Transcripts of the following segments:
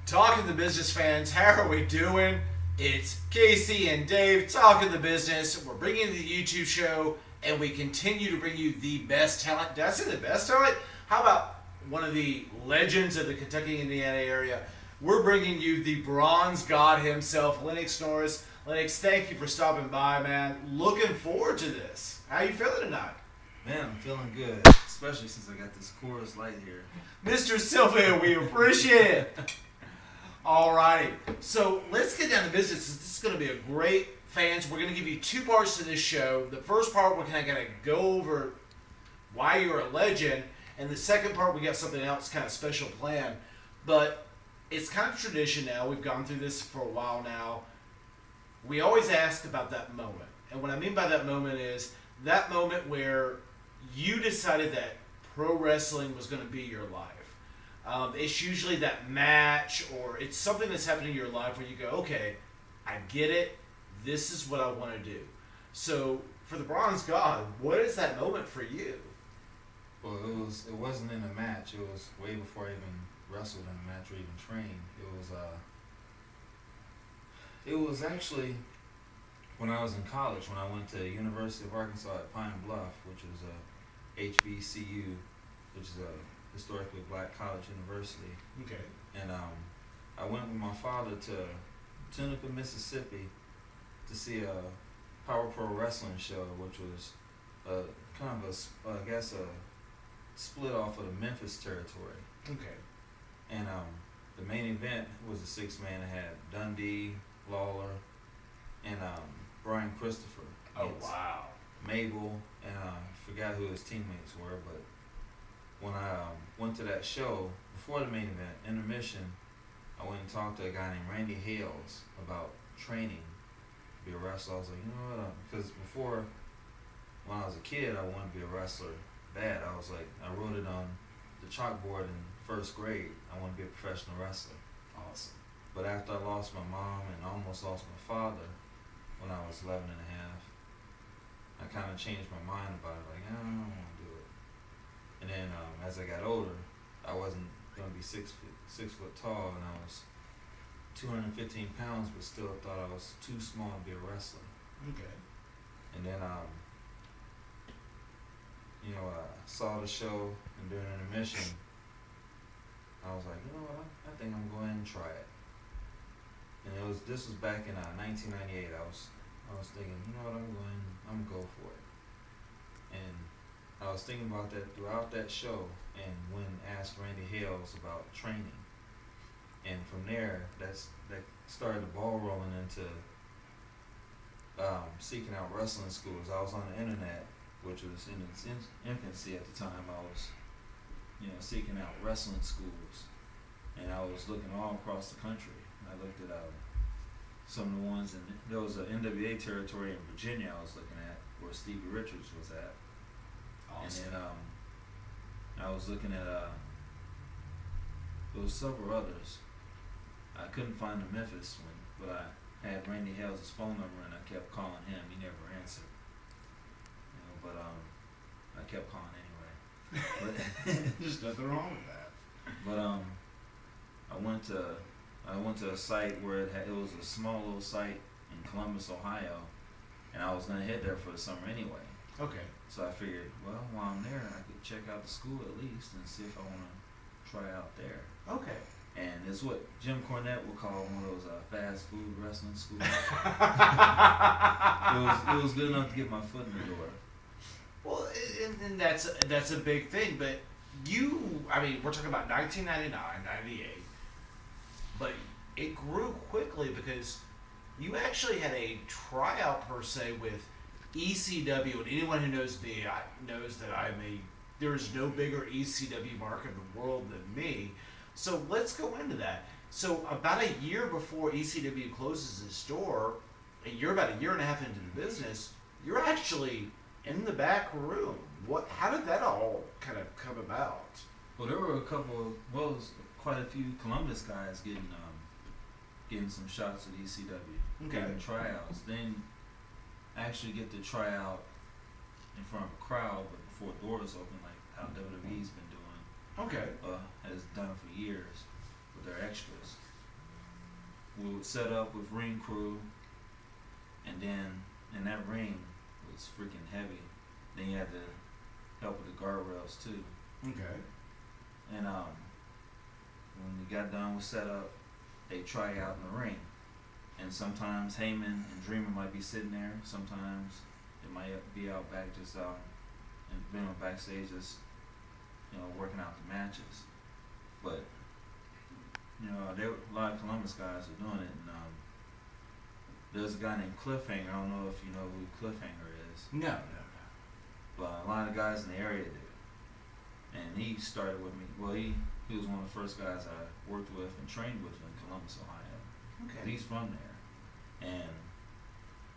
Talking the business fans, how are we doing? It's KC and Dave talking the business. We're bringing you the YouTube show, and we continue to bring you the best talent. Did I say the best talent? How about one of the legends of the Kentucky, Indiana area? We're bringing you the bronze god himself, Lennox Norris. Lennox, thank you for stopping by, man. Looking forward to this. How you feeling tonight? Man, I'm feeling good, especially since I got this Coors Light here. Mr. Sylvia, we appreciate it. Alrighty, so let's get down to business. This is going to be a great fans. We're going to give you two parts to this show. The first part, we're kind of going to go over why you're a legend, and the second part, we got something else kind of special planned. But it's kind of tradition now. We've gone through this for a while now. We always ask about that moment, and what I mean by that moment is that moment where you decided that pro wrestling was going to be your life. It's usually that match, or it's something that's happened in your life where you go, okay, I get it. This is what I want to do. So for the Bronze God, what is that moment for you? Well, it wasn't in a match. It was way before I even wrestled in a match or even trained. It was actually when I was in college, when I went to University of Arkansas at Pine Bluff, which is a HBCU, which is a historically black college university. Okay. And I went with my father to Tunica, Mississippi to see a Power Pro Wrestling show, which was kind of a split off of the Memphis territory. Okay. And the main event was a six-man that had Dundee, Lawler, and Brian Christopher. Oh, wow. Mabel, and I forgot who his teammates were, but when I went to that show, before the main event, intermission, I went and talked to a guy named Randy Hales about training to be a wrestler. I was like, you know what, because before, when I was a kid, I wanted to be a wrestler bad. I was like, I wrote it on the chalkboard in first grade, I want to be a professional wrestler. Awesome. But after I lost my mom and almost lost my father when I was 11 and a half, I kind of changed my mind about it, like, I don't want to do it. And then as I got older, I wasn't going to be six foot tall, and I was 215 pounds, but still thought I was too small to be a wrestler. Okay. And then, I saw the show, and during intermission, I was like, you know what, I think I'm going to try it. And this was back in 1998. I was thinking, you know what, I'm going to go for it. And I was thinking about that throughout that show, and when asked Randy Hales about training, and from there, that started the ball rolling into seeking out wrestling schools. I was on the internet, which was in its infancy at the time. I was, seeking out wrestling schools, and I was looking all across the country. I looked at some of the ones, and there was an NWA territory in Virginia I was looking at, where Stevie Richards was at. Awesome. And then I was looking at there was several others. I couldn't find the Memphis one, but I had Randy Hales' phone number, and I kept calling him. He never answered. But I kept calling anyway. But There's nothing wrong with that. But I went to a site where it was a small little site in Columbus, Ohio, and I was gonna head there for the summer anyway. Okay. So I figured, well, while I'm there, I could check out the school at least and see if I want to try out there. Okay. And it's what Jim Cornette would call one of those fast food wrestling schools. It was good enough to get my foot in the door. Well, and that's a big thing, but we're talking about 1999, 98, but it grew quickly because you actually had a tryout per se with ECW, and anyone who knows me knows that there is no bigger ECW mark in the world than me. So let's go into that. So about a year before ECW closes its door, and you're about a year and a half into the business, you're actually in the back room. How did that all kind of come about? Well, there were quite a few Columbus guys getting some shots at ECW, Okay. getting tryouts. Then actually get to try out in front of a crowd, but before doors open, like how WWE's been doing. Okay. Has done for years with their extras. we would set up with ring crew, and then and that ring was freaking heavy. Then you had to help with the guardrails too. Okay. And when we got done with setup, they try you out in the ring. And sometimes Heyman and Dreamer might be sitting there. Sometimes they might be out back just and being backstage just working out the matches. But there were a lot of Columbus guys were doing it. And there's a guy named Cliffhanger. I don't know if you know who Cliffhanger is. No. But a lot of guys in the area do. And he started with me. Well, he was one of the first guys I worked with and trained with in Columbus, Ohio. Okay. He's from there. And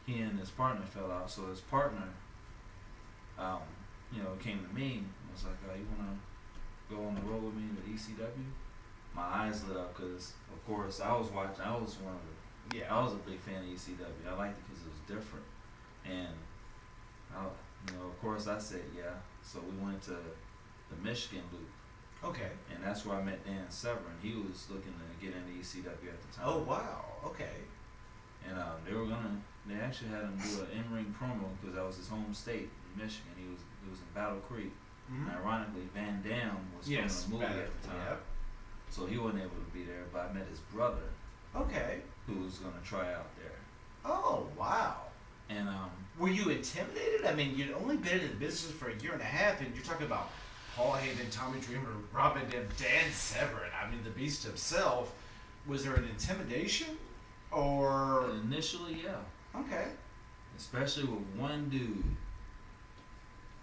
he and his partner fell out. So his partner, came to me and was like, you want to go on the road with me to ECW? My eyes lit up because, of course, I was watching. I was I was a big fan of ECW. I liked it because it was different. And, of course, I said, yeah. So we went to the Michigan loop. Okay. And that's where I met Dan Severn. He was looking to get into ECW at the time. Oh, wow. Okay. And they actually had him do an in-ring promo because that was his home state in Michigan. It was in Battle Creek. Mm-hmm. And ironically, Van Dam was filming a movie at the time. Yep. So he wasn't able to be there, but I met his brother. Okay. Who was going to try out there. Oh, wow. And were you intimidated? I mean, you'd only been in the business for a year and a half, and you're talking about Paul Heyman, Tommy Dreamer, Robin Van Dam, Dan Severn. I mean, the Beast himself. Was there an intimidation, or initially, yeah. Okay. Especially with one dude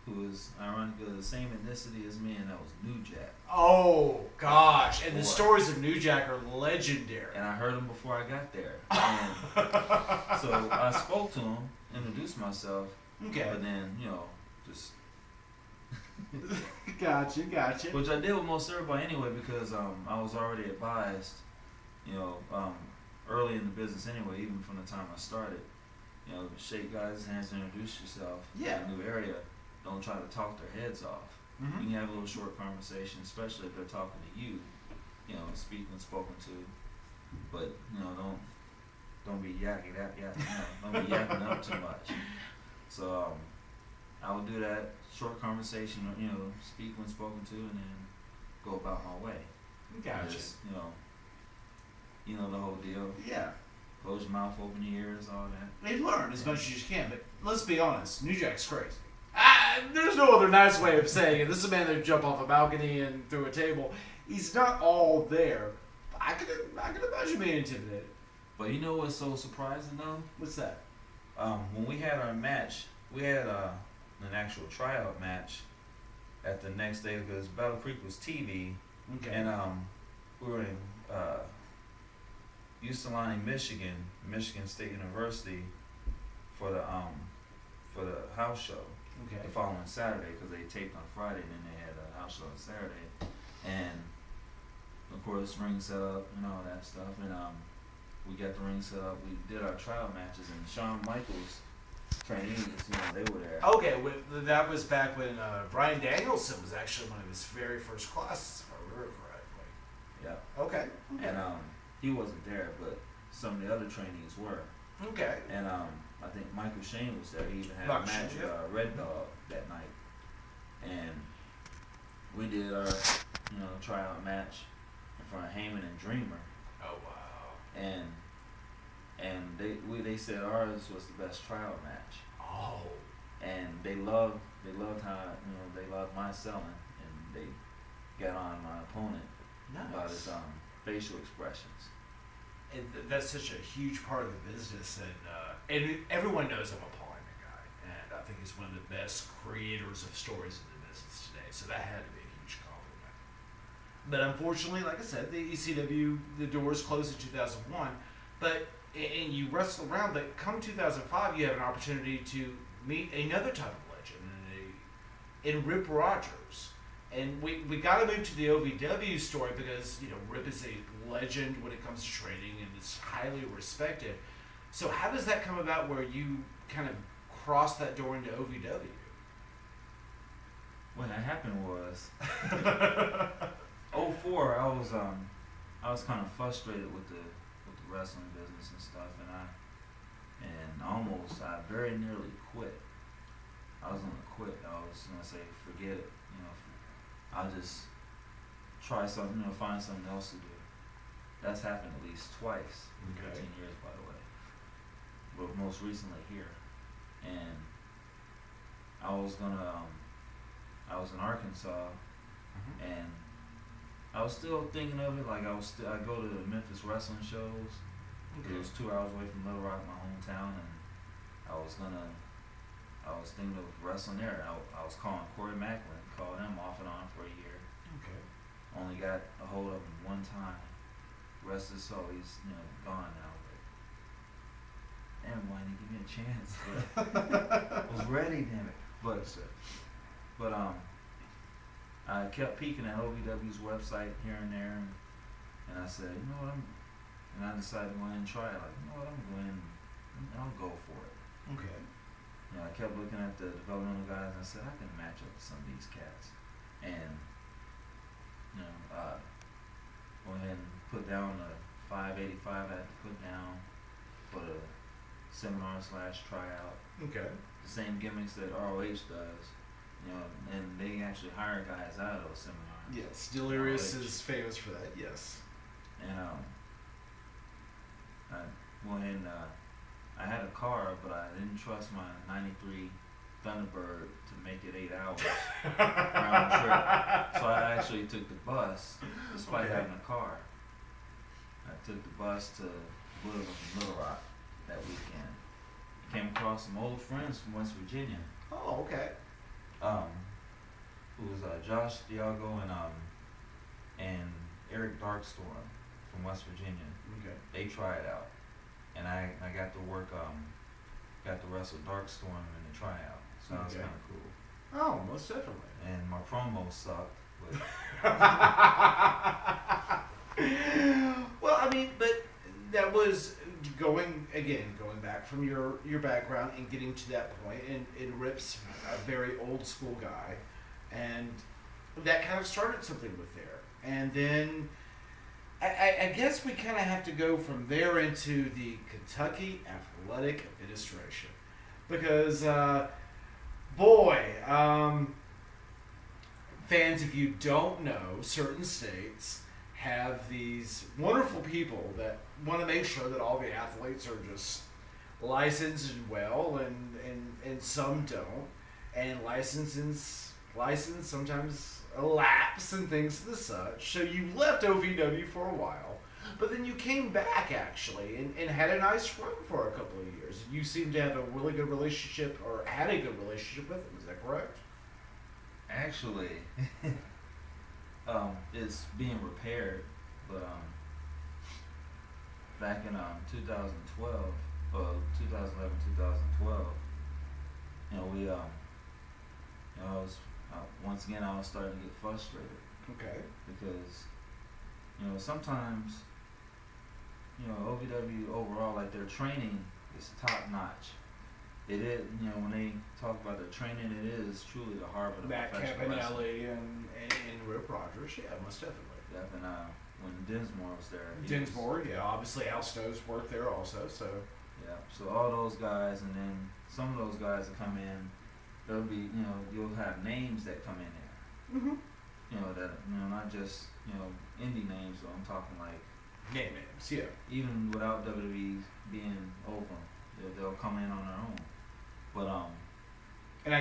who was ironically the same ethnicity as me, and that was New Jack. Oh gosh! And the stories of New Jack are legendary. And I heard them before I got there. And so I spoke to him, introduced myself. Okay. But then just. Gotcha. Which I did with most everybody anyway, because I was already advised, early in the business anyway, even from the time I started, shake guys' hands and introduce yourself. Yeah. In a new area. Don't try to talk their heads off. Mm-hmm. You can have a little short conversation, especially if they're talking to you, speak when spoken to. But don't be yakking that. Don't be yapping up too much. So I would do that short conversation, speak when spoken to, and then go about my way. Gotcha. Just, the whole deal. Yeah. Close your mouth, open your ears, all that. You learn as much as you can, but let's be honest, New Jack's crazy. There's no other nice way of saying it. This is a man that jumped off a balcony and through a table. He's not all there. I can imagine being intimidated. But you know what's so surprising though? What's that? When we had our match, we had an actual tryout match at the next day because Battle Creek was TV. Okay. And we were in Usalani, Michigan State University for the house show. Okay. The following Saturday, because they taped on Friday and then they had a house show on Saturday. And of course, ring set up and all that stuff. And we got the ring set up. We did our trial matches, and Shawn Michaels trainees, they were there. Okay, that was back when Bryan Danielson was actually one of his very first classes, if I remember correctly. Yeah. Okay. And he wasn't there, but some of the other trainees were. Okay. And I think Michael Shane was there. He even had a Michael match Shane, with Red Dog that night. And we did our, tryout match in front of Heyman and Dreamer. Oh wow. And they said ours was the best tryout match. Oh. And they loved how they loved my selling, and they got on my opponent about his facial expressions. And that's such a huge part of the business, and everyone knows I'm a Paul Heyman guy, and I think he's one of the best creators of stories in the business today. So that had to be a huge compliment. But unfortunately, like I said, the ECW, the doors closed in 2001. And you wrestle around, but come 2005, you have an opportunity to meet another type of legend in Rip Rogers. And we got to move to the OVW story because, Rip is a legend when it comes to training and is highly respected. So how does that come about where you kind of cross that door into OVW? What happened was, 04, I was kind of frustrated with the wrestling business and stuff, and I very nearly quit. I was gonna quit. I was gonna say, forget it. I'll just try something, find something else to do. That's happened at least twice in 15 years, by the way. But most recently here, and I was in Arkansas, and I was still thinking of it. Like I go to the Memphis wrestling shows. It was 2 hours away from Little Rock, my hometown, and I was thinking of wrestling there. I was calling Corey Macklin, called him off and on for a year. Okay. Only got a hold of him one time. Rest of his soul, he's gone now. But damn, why didn't he give me a chance? I was ready, damn it. But I kept peeking at OVW's website here and there, and I said, you know what, and I decided to go in and try it. Like, you know what, I'm going, I'll go for it. Okay. I kept looking at the developmental guys, and I said, I can match up to some of these cats, and go ahead and put down the 585 I had to put down for the seminar/tryout. Okay. The same gimmicks that ROH does, and they actually hire guys out of those seminars. Yes, Delirious is famous for that. Yes. And I went ahead and I had a car, but I didn't trust my '93 Thunderbird to make it 8 hours round trip. So I actually took the bus, despite having a car. I took the bus to Little Rock that weekend. Came across some old friends from West Virginia. Oh, okay. Who was Josh Diago and Eric Darkstorm from West Virginia. Okay. They tried out, and I got to work got to wrestle Darkstorm in the tryout. So that was kind of cool. Oh, most definitely. And my promo sucked, but well, I mean, but that was going back from your background and getting to that point, and Rip's a very old school guy, and that kind of started something with there. And then I guess we kind of have to go from there into the Kentucky Athletic Administration, because fans, if you don't know, certain states have these wonderful people that want to make sure that all the athletes are just licensed and well, and some don't, and license sometimes elapse and things of the such. So you left OVW for a while, but then you came back actually and had a nice run for a couple of years. You seem to have a really good relationship, or had a good relationship with them. Is that correct? actually, it's being repaired. But back in 2012, 2011, 2012, we once again I was starting to get frustrated. Okay. Because sometimes OVW overall, like, their training is top notch. It is, when they talk about their training, it is truly the heart of the Matt professional wrestling. Campanelli and Rip Rogers, yeah, most definitely. Yep, and when Dinsmore was there. Dinsmore, yeah, obviously Al Snow's worked there also, so. Yeah, so all those guys, and then some of those guys that come in, there'll be, you'll have names that come in there. Mm-hmm. That, not just, indie names, so I'm talking like. Names, yeah. Even without WWE being over, they'll come in on their own. But, and I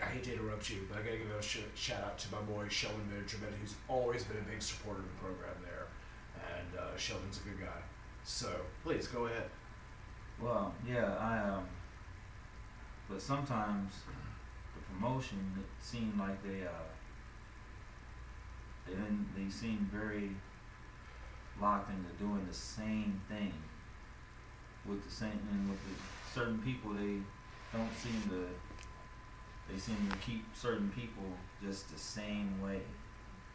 hate to interrupt you, but I gotta give a shout out to my boy Sheldon Benjamin, who's always been a big supporter of the program there, and Sheldon's a good guy. So please go ahead. Well, yeah, but sometimes the promotion, it seemed like they seem very locked into doing the same thing with the same, and with certain people, they seem to keep certain people just the same way.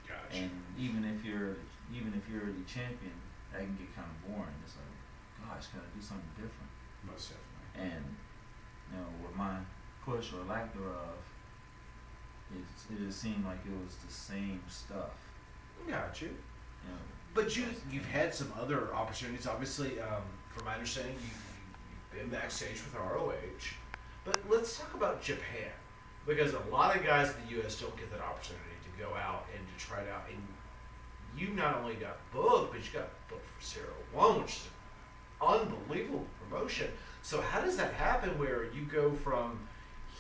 Gotcha. And even if you're the champion, that can get kind of boring. It's like, gosh, gotta do something different. Most definitely. And with my push or lack thereof, it just seemed like it was the same stuff. Got you. You know, But you've had some other opportunities. Obviously, from my understanding, you've been backstage with ROH. But let's talk about Japan, because a lot of guys in the U.S. don't get that opportunity to go out and to try it out. And you not only got booked, but you got booked for 01, which is an unbelievable promotion. So how does that happen where you go from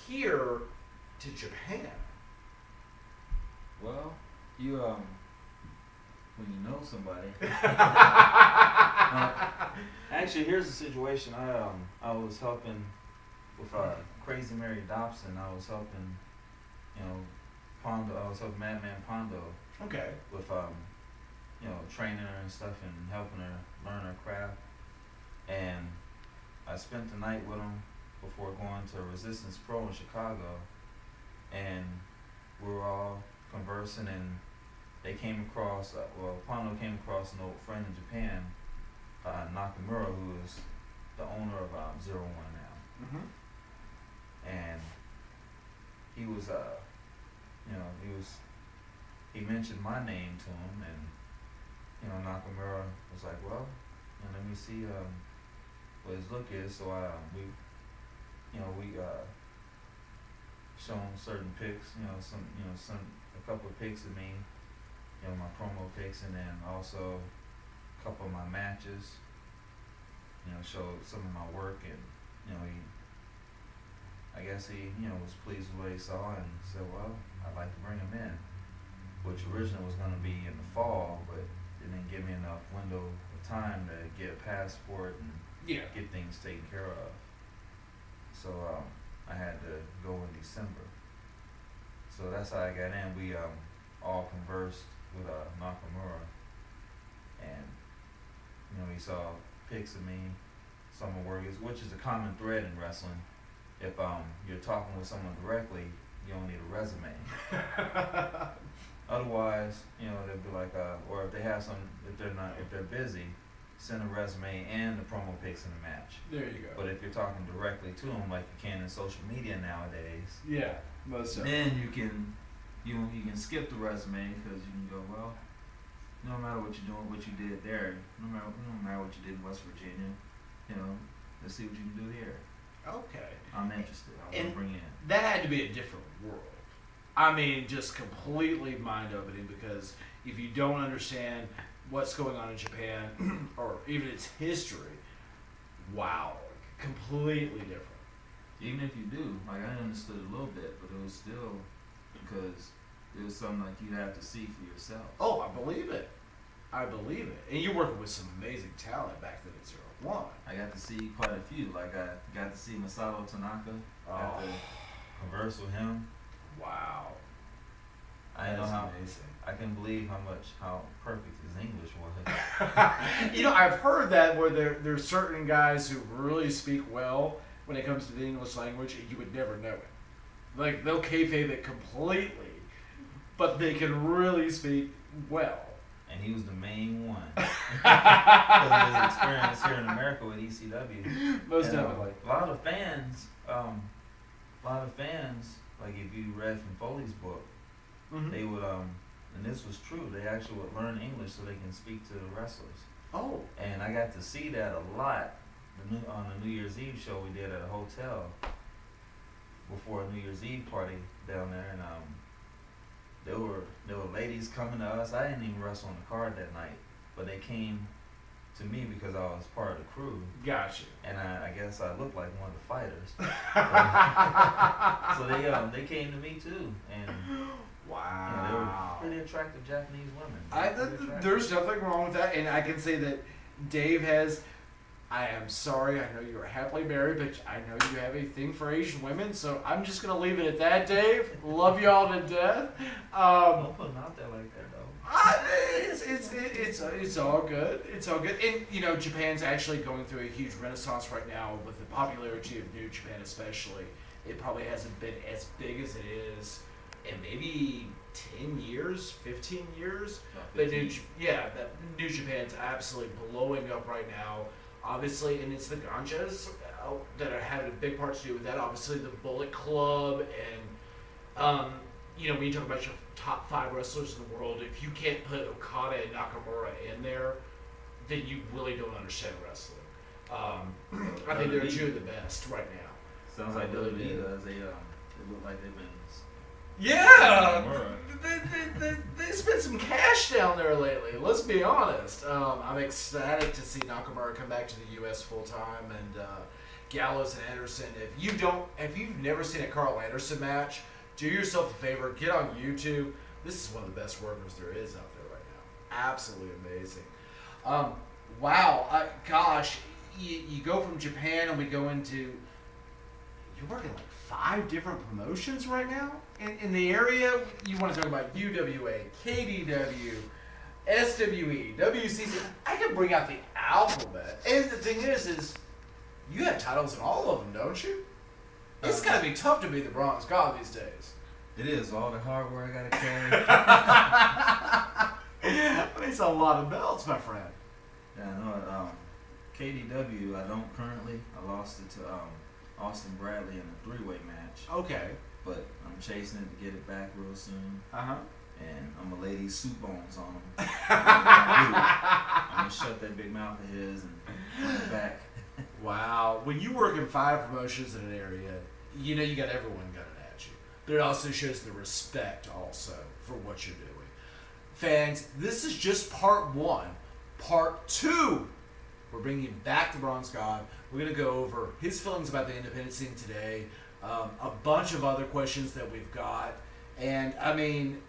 here to Japan? Well, you when you know somebody. Actually, here's the situation. I was helping with Crazy Mary Dobson. I was helping, Pondo. I was helping Madman Pondo. Okay. With training her and stuff and helping her learn her craft. And I spent the night with him before going to Resistance Pro in Chicago, and we were all conversing, and they came across, Pondo came across an old friend in Japan, Nakamura, who is the owner of 01 now. Mm-hmm. And he was, he mentioned my name to him, and, Nakamura was like, well, let me see what his look is. So we shown certain pics, a couple of pics of me, my promo pics, and then also a couple of my matches, showed some of my work, and, I guess he, was pleased with what he saw and said, well, I'd like to bring him in, which originally was going to be in the fall, but it didn't give me enough window of time to get a passport and get things taken care of. So I had to go in December. So that's how I got in. We all conversed with Nakamura, and he saw pics of me, some of my work, which is a common thread in wrestling. If you're talking with someone directly, you don't need a resume. Otherwise, they'll be like, or if they have if they're busy, send a resume and the promo pics in the match. There you go. But if you're talking directly to them, like you can in social media nowadays, most then you can skip the resume, because you can go, well, no matter what you're doing, what you did there, no matter what you did in West Virginia, let's see what you can do here. Okay. I'm interested. I want to bring in. That had to be a different world. I mean, just completely mind-opening, because if you don't understand what's going on in Japan, or even its history, wow, completely different. Even if you do, like, I understood a little bit, but it was still, because it was something like you'd have to see for yourself. Oh, I believe it. And you're working with some amazing talent back then at 01. I got to see quite a few. Like, I got to see Masato Tanaka. Got to converse with him. Wow. I know how amazing. I can believe how perfect his English was. I've heard that where there's certain guys who really speak well when it comes to the English language, and you would never know it. Like, they'll kayfabe it completely, but they can really speak well. And he was the main one. Because of his experience here in America with ECW. Most definitely. A lot of fans, like if you read from Foley's book, they would, and this was true, they actually would learn English so they can speak to the wrestlers. Oh. And I got to see that a lot on the New Year's Eve show we did at a hotel before a New Year's Eve party down there, and there were ladies coming to us. I didn't even wrestle on the card that night, but they came to me because I was part of the crew. Gotcha. And I guess I looked like one of the fighters. So they came to me too, and wow, they were pretty attractive Japanese women. There's nothing wrong with that, and I can say that Dave has. I am sorry, I know you're happily married, but I know you have a thing for Asian women, so I'm just going to leave it at that, Dave. Love y'all to death. Don't put them out there like that, though. It's all good. It's all good. And, Japan's actually going through a huge renaissance right now with the popularity of New Japan especially. It probably hasn't been as big as it is in maybe 10 years, 15 years. But New Japan's absolutely blowing up right now. Obviously, and it's the Ganjas that are having a big part to do with that. Obviously, the Bullet Club, and when you talk about your top 5 wrestlers in the world, if you can't put Okada and Nakamura in there, then you really don't understand wrestling. I think they're 2 of the best right now. Sounds like WWE does. They look like they've been. Yeah, they spent some cash down there lately. Let's be honest. I'm ecstatic to see Nakamura come back to the U.S. full time, and Gallows and Anderson. If you've never seen a Carl Anderson match, do yourself a favor, get on YouTube. This is one of the best workers there is out there right now. Absolutely amazing. Wow, gosh, you go from Japan and we go into. You're working like 5 different promotions right now in the area. You want to talk about UWA, KDW, SWE, WCC. I can bring out the alphabet. And the thing is you have titles in all of them, don't you? It's got to be tough to be the Bronze God these days. It is. All the hardware I got to carry. It's a lot of belts, my friend. Yeah, I know. KDW, I don't currently. I lost it to Austin Bradley in a 3-way match. Okay. But I'm chasing it to get it back real soon. Uh-huh. And I'm gonna lay these soup bones on him. I'm gonna shut that big mouth of his and bring it back. Wow. When you work in 5 promotions in an area, you got everyone gunning at you. But it also shows the respect also for what you're doing. Fans, this is just part 1. Part 2, we're bringing back the Bronze God. We're going to go over his feelings about the independent scene today, a bunch of other questions that we've got. And, I mean,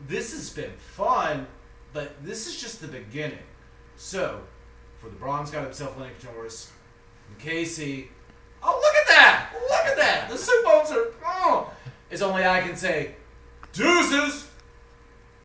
this has been fun, but this is just the beginning. So, for the Bronze God himself, Lennox Norris, and KC, oh, look at that! Look at that! The soup bones are, it's only I can say, deuces!